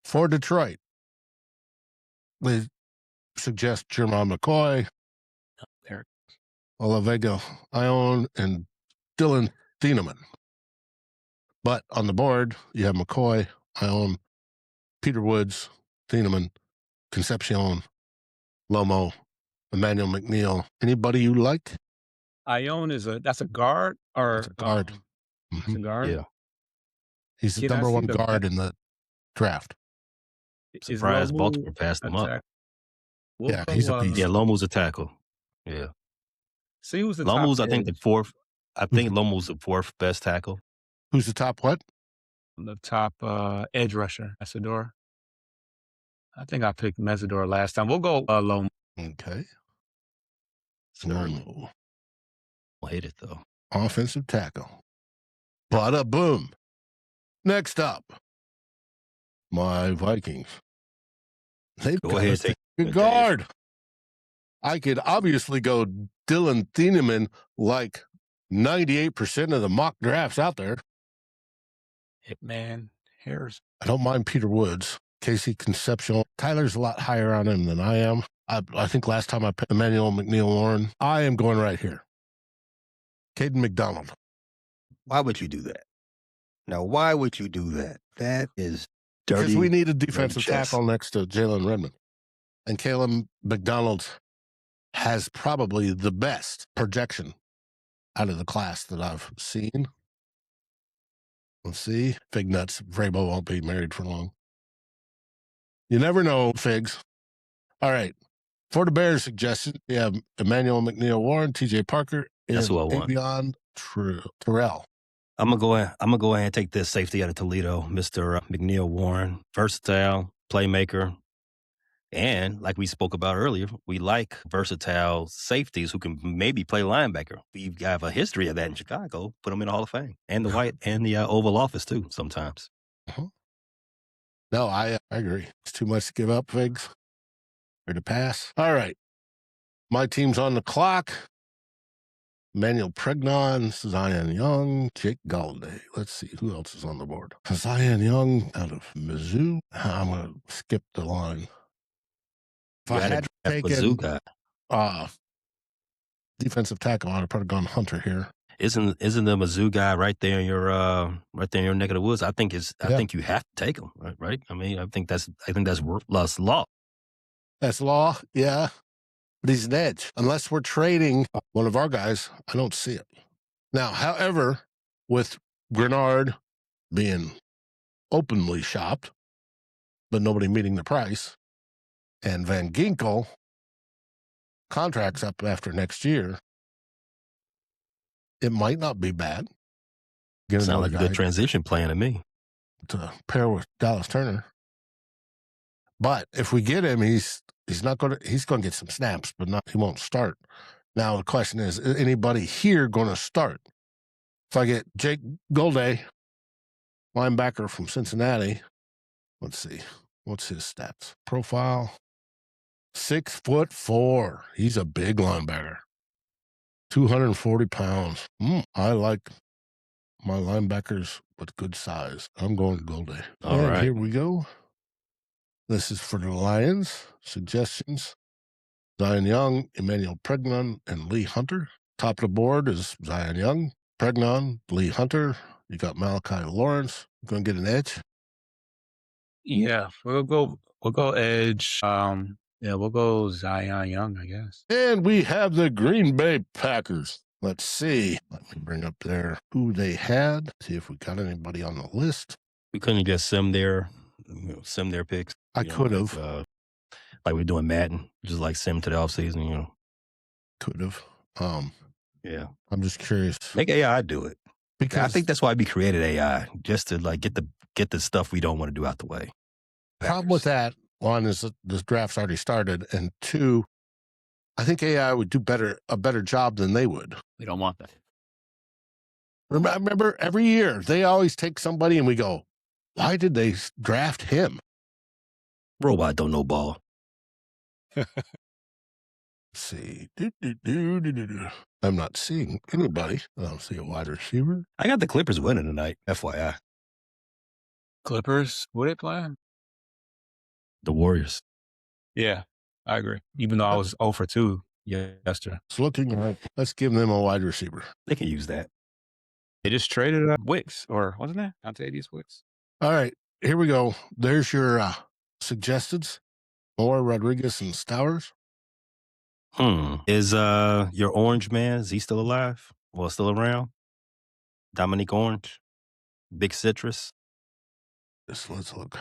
For Detroit, we suggest Jermon McCoy, Olavega Ione, and Dylan Thieneman. But on the board, you have McCoy, Ione, Peter Woods, Thieneman, Concepcion, Lomo, Emmanuel McNeil. Anybody you like? Ione that's a guard, or That's a guard. It's a guard. Yeah. He's the Kid, I number see 1 the guard best- in the draft. Is Surprised Lomu Baltimore passed a them up. tackle? Yeah, he's a beast. Yeah, Lomu's a tackle. Yeah. See who's the Lomu's, top I think, the edge? 4th. I think Lomu's the 4th best tackle. Who's the top what? The top edge rusher, Mesidor. I think I picked Mesidor last time. We'll go Lomu. Okay. Certainly. Lomo. I hate it, though. Offensive tackle. Bada boom. Next up, my Vikings. They've Go got ahead, us take a it, guard. I could obviously go Dylan Thieneman like 98% of the mock drafts out there. Hitman Harris. I don't mind Peter Woods, Casey Concepcion. Tyler's a lot higher on him than I am. I think last time I picked Emmanuel McNeil Warren. I am going right here. Caden McDonald. Why would you do that? Now, why would you do that? That is dirty. Because we need a defensive chess. tackle next to Jalen Redmond. And Caleb McDonald has probably the best projection out of the class that I've seen. Let's see. Fig nuts. Vrabel won't be married for long. You never know, Figs. All right. For the Bears suggestion, we have Emmanuel McNeil Warren, TJ Parker, and That's who I want. Avion Terrell. I'm gonna go ahead and take this safety out of Toledo, Mr. McNeil Warren. Versatile, playmaker. And like we spoke about earlier, we like versatile safeties who can maybe play linebacker. We have a history of that in Chicago. Put them in the Hall of Fame and the white and the Oval Office too. Sometimes. No, I agree. It's too much to give up, Figs, or to pass. All right. My team's on the clock. Manuel Pregnon, Zion Young, Jake Galladay. Let's see who else is on the board. Zion Young out of Mizzou. I'm going to skip the line. If I had taken defensive tackle, I'd have probably gone Hunter here. Isn't the Mizzou guy right there in your neck of the woods? I think you have to take him, right? I mean, I think that's law. That's law, yeah. But he's an edge. Unless we're trading one of our guys, I don't see it. Now, however, with Grenard being openly shopped, but nobody meeting the price, and Van Ginkel contracts up after next year, it might not be bad. Sounds like a good transition plan to me. To pair with Dallas Turner. But if we get him, he's going to get some snaps, but he won't start. Now the question is anybody here going to start? If I get Jake Golday, linebacker from Cincinnati, let's see, what's his stats? Profile, 6'4". He's a big linebacker. 240 pounds. I like my linebackers with good size. I'm going Golday. All right. Here we go. This is for the Lions. Suggestions: Zion Young, Emmanuel Pregnon, and Lee Hunter. Top of the board is Zion Young, Pregnon, Lee Hunter. You got Malachi Lawrence. You gonna get an edge? Yeah, we'll go edge. Yeah, we'll go Zion Young, I guess. And we have the Green Bay Packers. Let's see. Let me bring up there who they had. See if we got anybody on the list. We couldn't just sim their picks. I could have. Like we're doing Madden, just like sim to the offseason, Could have. Yeah. I'm just curious. Make AI do it. Because I think that's why we created AI, just to like get the stuff we don't want to do out the way. Problem with that, one is that this draft's already started, and two, I think AI would do a better job than they would. We don't want that. Remember, every year they always take somebody and we go, why did they draft him? Robot don't know ball. Let's see. I'm not seeing anybody. I don't see a wide receiver. I got the Clippers winning tonight, FYI. Clippers, what are they playing? The Warriors. Yeah, I agree. Even though I was 0 for 2 yesterday. It's looking like, let's give them a wide receiver. They can use that. They just traded Wicks, or wasn't that Contagious Wicks? All right, here we go. There's your suggestions. Moore, Rodriguez, and Stowers. Is your orange man, is he still alive? Well, still around? Dominique Orange? Big Citrus? Let's look.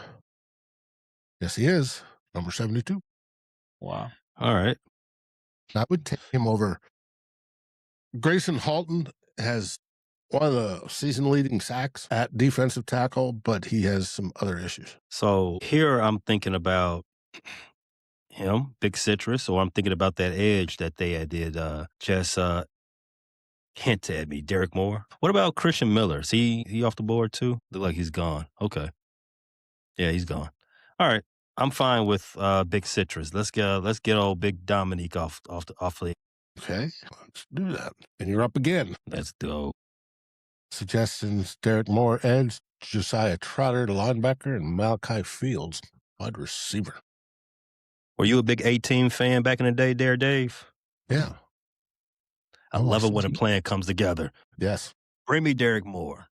Yes, he is. Number 72. Wow. All right. I would take him over. Grayson Halton has one of the season-leading sacks at defensive tackle, but he has some other issues. So here I'm thinking about him, Big Citrus, or I'm thinking about that edge that they did just hint at me, Derek Moore. What about Christian Miller? Is he off the board too? Look like he's gone. Okay. Yeah, he's gone. All right. I'm fine with Big Citrus. Let's get old Big Dominique off the. Okay, let's do that. And you're up again. Let's go. Suggestions: Derek Moore, edge; Josiah Trotter, the linebacker; and Malachi Fields, wide receiver. Were you a big 18 fan back in the day, Dave? Yeah. I love it when a plan comes together. Yes. Bring me Derek Moore.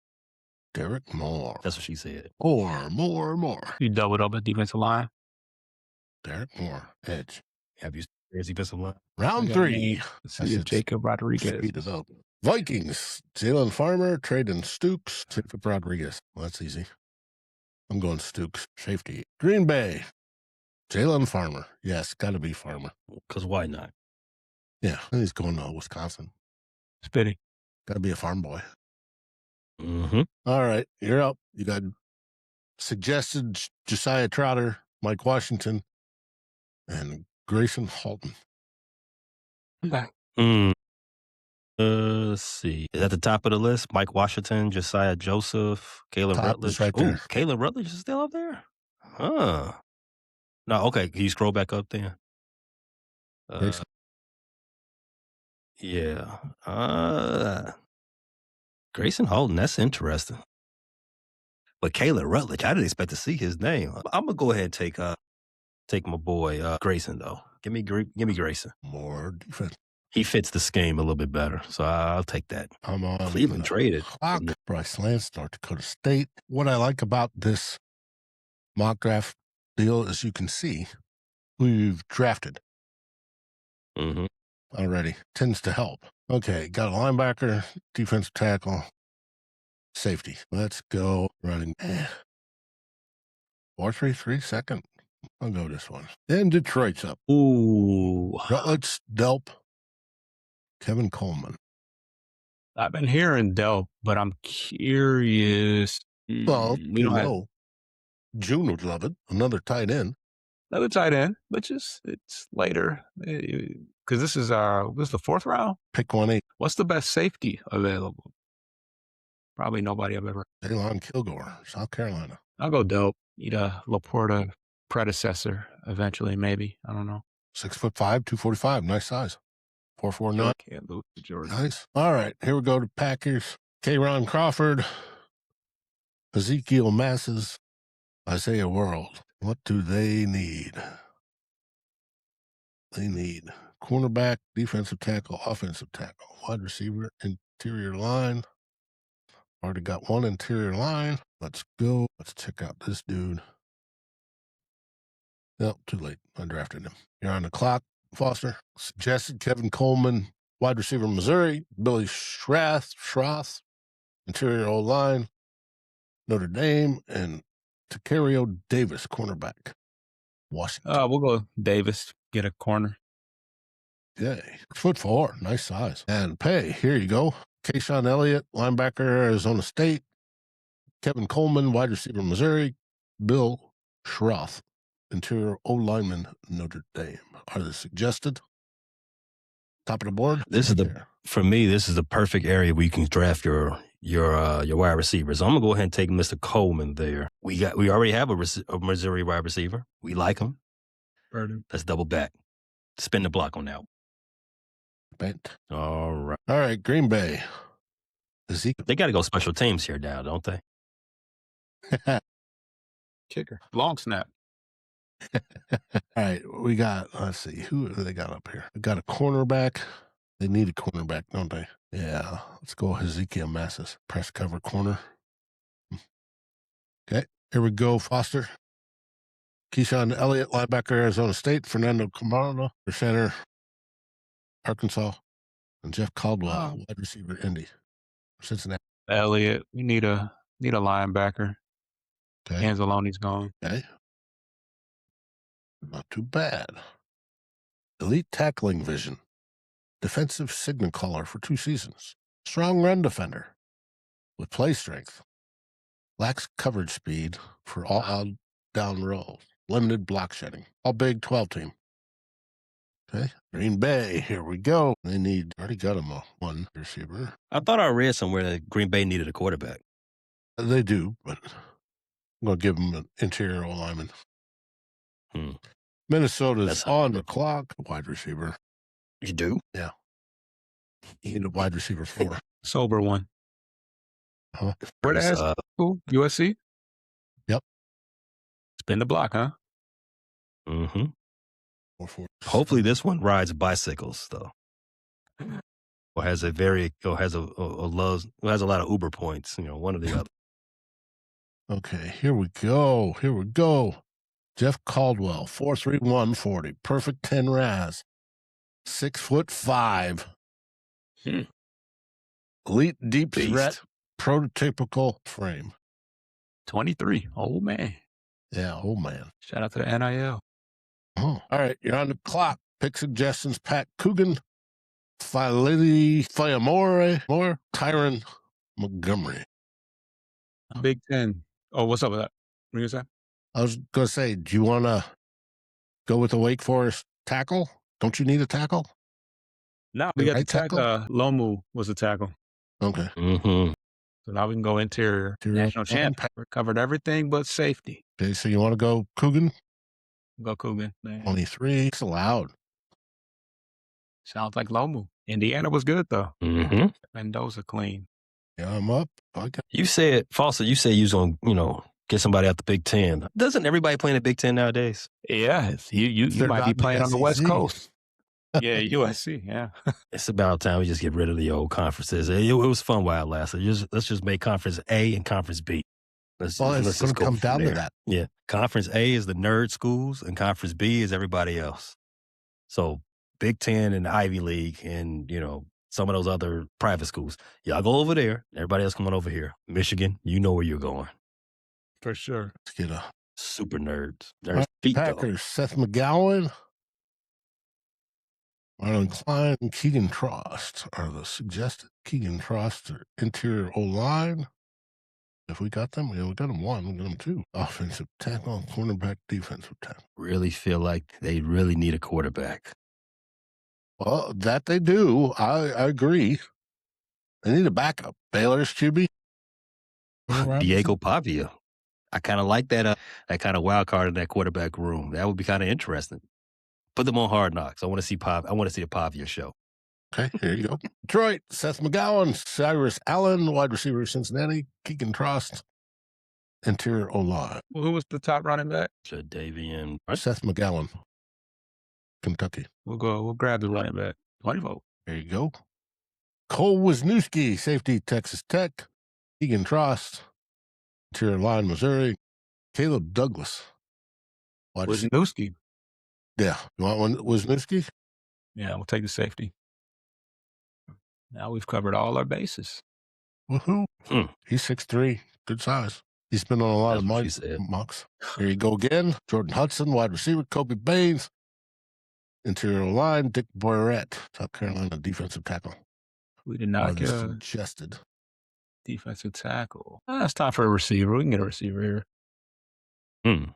Derek Moore. That's what she said. More. You doubled up at defensive line. Derek Moore, edge. Have you seen defensive line? Round 3. Jacob Rodriguez. Speed it up. Vikings, Jalen Farmer, Traden Stukes, Jacob Rodriguez. Well, that's easy. I'm going Stukes. Safety. Green Bay, Jalen Farmer. Yes, got to be Farmer. Because why not? Yeah, and he's going to Wisconsin. Spitty. Got to be a farm boy. Mm-hmm. All right, you're up. You got suggested Josiah Trotter, Mike Washington, and Grayson Halton. Okay. Let's see. Is at the top of the list? Mike Washington, Josiah Joseph, Caleb Rutledge. Right there. Ooh, Caleb Rutledge is still up there? Huh. No, okay. Can you scroll back up then? Yeah. Grayson Halton, that's interesting. But Caleb Rutledge, I didn't expect to see his name. I'm gonna go ahead and take my boy Grayson though. Give me Grayson. More defense. He fits the scheme a little bit better, so I'll take that. I'm on Cleveland traded Bryce Lance, North Dakota State. What I like about this mock draft deal is you can see who you've drafted already. Tends to help. Okay, got a linebacker, defensive tackle, safety. Let's go running. 4-3-3 second. I'll go this one. And Detroit's up. Ooh. Rutledge, Delp, Kevin Coleman. I've been hearing Delp, but I'm curious. Well, we don't have June would love it. Another tight end. another tight end, but it's later because this is the 4th round. Pick 1-8. What's the best safety available? Probably nobody I've ever. Elon Kilgore, South Carolina. I'll go Delp. Need a Laporta predecessor eventually, maybe. I don't know. 6'5", 245. Nice size. 4'4", Can't lose to Georgia. Nice. All right, here we go to Packers. K-Ron Crawford, Ezekiel Masses, Isaiah World. What do they need? They need cornerback, defensive tackle, offensive tackle, wide receiver, interior line. Already got one interior line. Let's go. Let's check out this dude. No, too late. I drafted him. You're on the clock, Foster. Suggested Kevin Coleman, wide receiver, Missouri. Billy Schroth, interior O-line, Notre Dame, and Tacario Davis, cornerback, Washington. We'll go Davis, get a corner. Yay. 6'4", nice size. And pay, here you go. Kayshawn Elliott, linebacker, Arizona State. Kevin Coleman, wide receiver, Missouri. Bill Schroth, interior O-lineman, Notre Dame. Are they suggested? Top of the board? For me, this is the perfect area where you can draft your wide receivers. I'm gonna go ahead and take Mr. Coleman there. We already have a Missouri wide receiver. We like him. Burden. Let's double back. Spin the block on that. Bent. All right. All right, Green Bay. Ezekiel. They got to go special teams here now, don't they? Kicker. Long snap. All right, we got, let's see, who do they got up here? We got a cornerback. They need a cornerback, don't they? Yeah, let's go Ezekiel Massis, press cover corner. Okay, here we go, Foster. Keyshawn Elliott, linebacker, Arizona State. Fernando Camargo, for center, Arkansas. And Jeff Caldwell, wide receiver, Indy, Cincinnati. Elliott, we need a linebacker. Okay. Anzalone's gone. Okay. Not too bad. Elite tackling vision. Defensive signal caller for 2 seasons. Strong run defender with play strength. Lacks coverage speed for all down roles. Limited block shedding. All Big 12 team. Okay. Green Bay, here we go. They already got him a one receiver. I thought I read somewhere that Green Bay needed a quarterback. They do, but I'm going to give them an interior lineman. Minnesota's on the clock. Wide receiver. You do? Yeah. You need a wide receiver 4. Sober one. Huh? Where the who? USC? Yep. Spin the block, huh? Mm-hmm. Hopefully this one rides bicycles though. Or has a lot of Uber points, one or the other. Okay, here we go. Jeff Caldwell, 4'3", 140. Perfect 10 RAS. 6'5". Elite deep threat, prototypical frame. 23. Old man. Yeah, old man. Shout out to the NIL. Oh. All right, you're on the clock. Pick suggestions: Pat Coogan, Filidi Fayamore, Tyron Montgomery. Big Ten. Oh, what's up with that? What are you saying? I was going to say, do you want to go with the Wake Forest tackle? Don't you need a tackle? No, we got the tackle. Lomu was the tackle. Okay. Mm-hmm. So now we can go interior. National champ. Covered everything but safety. Okay, so you want to go Coogan? Go Coogan. 23. It's allowed. Sounds like Lomu. Indiana was good, though. Mm-hmm. Mendoza clean. Yeah, I'm up. You said, Foster, you was going to, get somebody out the Big Ten. Doesn't everybody play in the Big Ten nowadays? Yeah. You might be playing on the West Coast. Yeah, USC, yeah. It's about time we just get rid of the old conferences. It was fun while it lasted. Let's just make Conference A and Conference B. It's going to come down to that. Yeah. Conference A is the nerd schools, and Conference B is everybody else. So Big Ten and the Ivy League and, some of those other private schools. Y'all go over there. Everybody else come on over here. Michigan, you know where you're going. For sure. Let's get a super nerds. Packers, Seth McGowan, Marlon Klein, and Keegan Trost are the suggested. Keegan Trost, interior O-line. If we got them, we got them 1, we got them 2. Offensive tackle, cornerback, defensive tackle. Really feel like they really need a quarterback. Well, that they do. I agree. They need a backup. Baylor's QB. Diego Pavia. I kind of like that kind of wild card in that quarterback room. That would be kind of interesting. Put them on Hard Knocks. I want to see the Pavia show. Okay, here you go. Detroit, Seth McGowan, Cyrus Allen, wide receiver, Cincinnati, Keegan Trost, Interior O-line. Well, who was the top running back? Jadavian. Seth McGowan, Kentucky. We'll grab the running back. 20 vote. There you go. Cole Wisniewski, safety, Texas Tech. Egan Trost, interior line, Missouri. Caleb Douglas. Wisniewski. Yeah. You want one, Wisniewski? Yeah, we'll take the safety. Now we've covered all our bases. Woohoo. He's 6'3", good size. He's been on a lot of mocks. Here you go again. Jordan Hudson, wide receiver. Kobe Baines, interior line. Dick Boyerett, South Carolina defensive tackle. We did not get a suggested defensive tackle. It's time for a receiver. We can get a receiver here.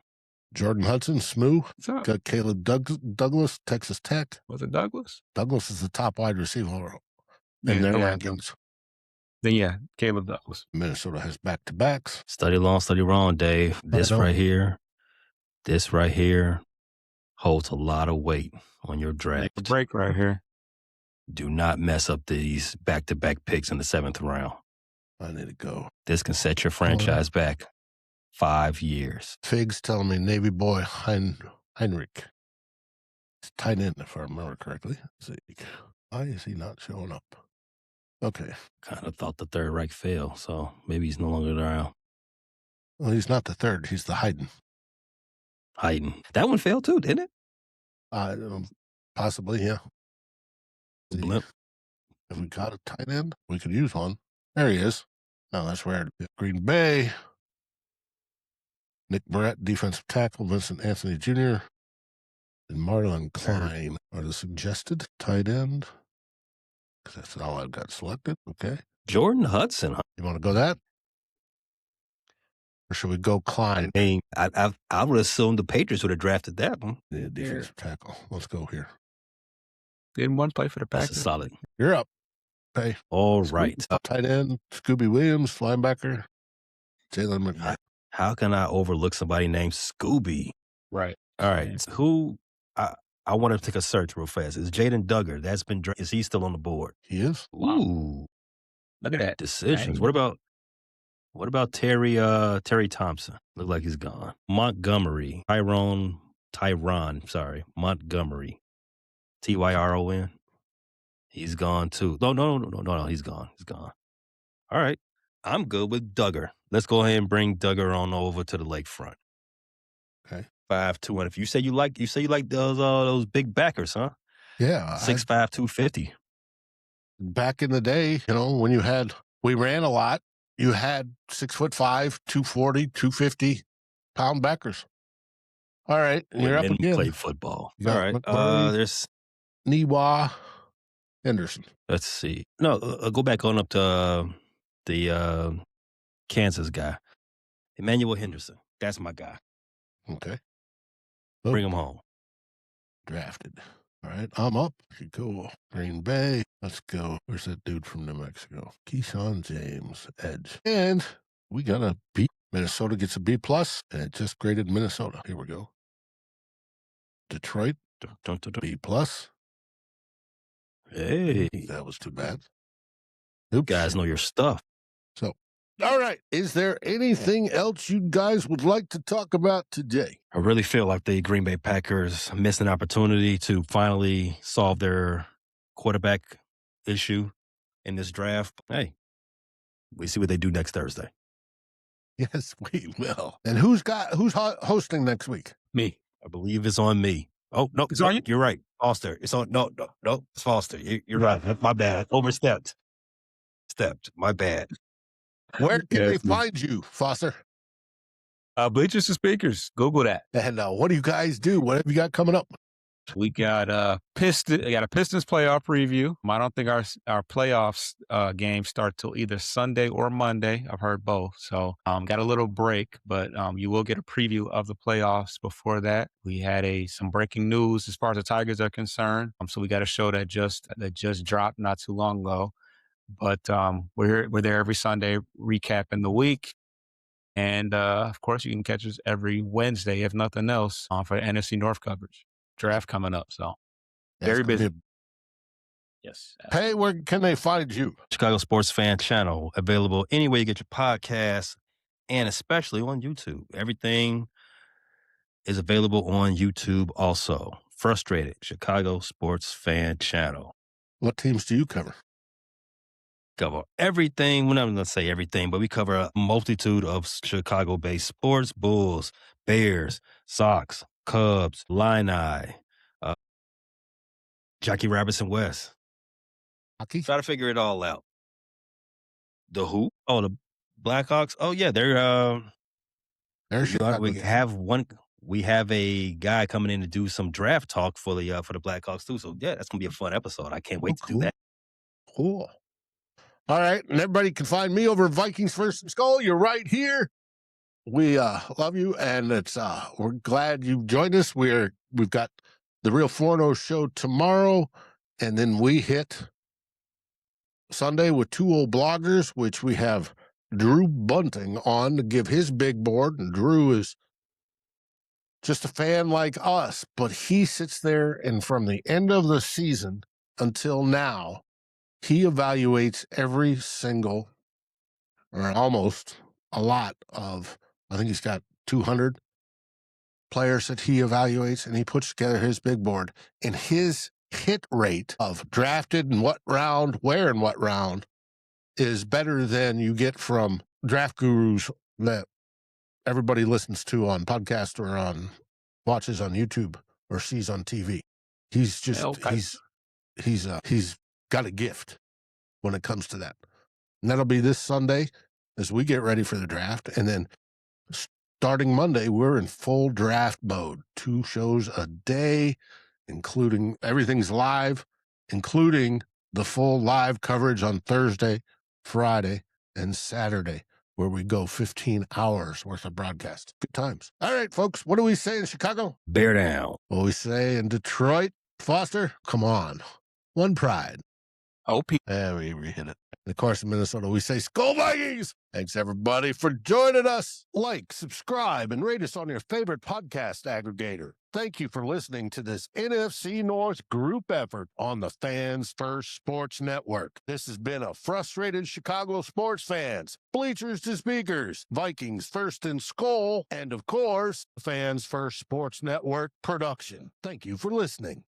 Jordan Hudson, Smoo. What's Got Caleb Douglas, Texas Tech. Was it Douglas? Douglas is the top wide receiver in their rankings. Then yeah, Caleb Douglas. Minnesota has back-to-backs. Study long, study wrong, Dave. This right here holds a lot of weight on your draft. Break right here. Do not mess up these back-to-back picks in the 7th round. I need to go. This can set your franchise back 5 years. Figs telling me Navy boy Heinrich. It's tight end, if I remember correctly. Let's see. Why is he not showing up? Okay. Kind of thought the Third Reich failed, so maybe he's no longer around. Well, he's not the third. He's the Haydn. That one failed too, didn't it? Possibly, yeah. Blimp. If we got a tight end, we could use one. There he is. No, that's rare. Green Bay. Nick Brett, defensive tackle. Vincent Anthony Jr. and Marlon Klein are the suggested tight end. Because that's all I've got selected. Okay. Jordan Hudson. You want to go that? Or should we go Klein? I mean, I would assume the Patriots would have drafted that one. Yeah, defensive tackle. Let's go here. Didn't one play for the Packers? That's a solid. You're up. Okay. All right. Tight end, Scooby Williams, linebacker, Jalen McKnight. How can I overlook somebody named Scooby? Right. All right. Who? I want to take a search real fast. Is Jaden Duggar? Is he still on the board? He is. Ooh. Look at that. Decisions. What about Terry Thompson? Look like he's gone. Montgomery. Montgomery. Tyron. He's gone too. No, he's gone. All right. I'm good with Duggar. Let's go ahead and bring Duggar on over to the lakefront. Okay. 5'2", and if you say you like those big backers, huh? Yeah. 6'5", 250. Back in the day, when we ran a lot, you had 6'5", 240, 250 pound backers. All right. You're up again. Play football. All right. There's Niwa Henderson. Let's see. No, go back on up to the Kansas guy. Emmanuel Henderson. That's my guy. Okay. Bring him home. Drafted. All right, I'm up. You go. Green Bay. Let's go. Where's that dude from New Mexico? Keyshawn James, edge. And we got a B. Minnesota gets a B+, and it just graded Minnesota. Here we go. Detroit, B+. Hey. That was too bad. You guys know your stuff. So, all right. Is there anything else you guys would like to talk about today? I really feel like the Green Bay Packers missed an opportunity to finally solve their quarterback issue in this draft. Hey, we see what they do next Thursday. Yes, we will. And who's hosting next week? Me. I believe it's on me. Oh, no, it's on you? You're right. Foster. It's on. No, it's Foster. You're right. My bad. Overstepped. My bad. Where can they find you, Foster? Bleachers to Speakers. Google that. And what do you guys do? What have you got coming up? We got a Pistons playoff preview. I don't think our playoffs games start till either Sunday or Monday. I've heard both. So got a little break, but you will get a preview of the playoffs before that. We had some breaking news as far as the Tigers are concerned. So we got a show that just dropped not too long ago. But we're there every Sunday recapping the week. And, of course, you can catch us every Wednesday, if nothing else, for NFC North coverage. Draft coming up, so very busy. Yes. Hey, where can they find you? Chicago Sports Fan Channel, available anywhere you get your podcasts. and especially on YouTube. Everything is available on YouTube also. Frustrated, Chicago Sports Fan Channel. What teams do you cover? Cover everything. We're not going to say everything, but we cover a multitude of Chicago-based sports: Bulls, Bears, Sox, Cubs, Illini, Jackie Robinson West. Hockey? Try to figure it all out. The who? Oh, the Blackhawks. Oh yeah, they're Chicago. we have a guy coming in to do some draft talk for the Blackhawks too. So yeah, that's gonna be a fun episode. I can't wait to do that. Cool. All right, and everybody can find me over at Vikings First and Skull. You're right here. We love you, and it's we're glad you've joined us. We've got the Real 4-0 show tomorrow, and then we hit Sunday with two old bloggers, which we have Drew Bunting on to give his big board. And Drew is just a fan like us, but he sits there and from the end of the season until now, he evaluates every single, or almost a lot of, I think he's got 200 players that he evaluates, and he puts together his big board. And his hit rate of drafted in what round, where in what round, is better than you get from draft gurus that everybody listens to on podcast or on watches on YouTube or sees on TV. He's just he's got a gift when it comes to that. And that'll be this Sunday as we get ready for the draft. And then starting Monday, we're in full draft mode. 2 shows a day, including everything's live, including the full live coverage on Thursday, Friday, and Saturday, where we go 15 hours worth of broadcast. Good times. All right, folks, what do we say in Chicago? Bear down. What do we say in Detroit? Foster, come on. One pride. OP. Yeah, we hit it. And of course, in Minnesota, we say Skull Vikings. Thanks, everybody, for joining us. Like, subscribe, and rate us on your favorite podcast aggregator. Thank you for listening to this NFC North group effort on the Fans First Sports Network. This has been a frustrated Chicago sports fans, Bleachers to Speakers, Vikings First and Skull, and of course, Fans First Sports Network production. Thank you for listening.